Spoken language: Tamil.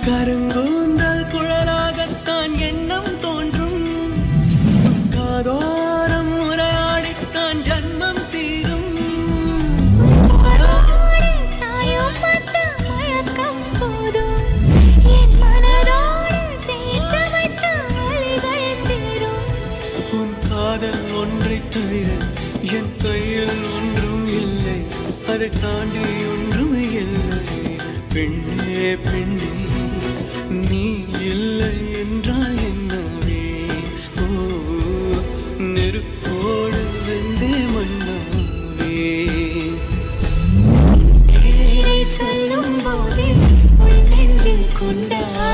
கருங்கூந்தல் குழலாகத்தான் எண்ணம் தோன்றும். காதோரம் உரையாடித்தான் ஜன்மம் தீரும். உன் காதல் ஒன்றை தவிர என் கையில் ஒன்றும் இல்லை, அதை தாண்டி ஒன்றும் இல்லை. பெண்ணே பெண்ணே நீ இல்லை என்றால் என்னவே? ஓ நெருப்போடு வெந்தே மண்ணாவே. சொல்லும் போதே உள் நெஞ்சில் கொண்டாய்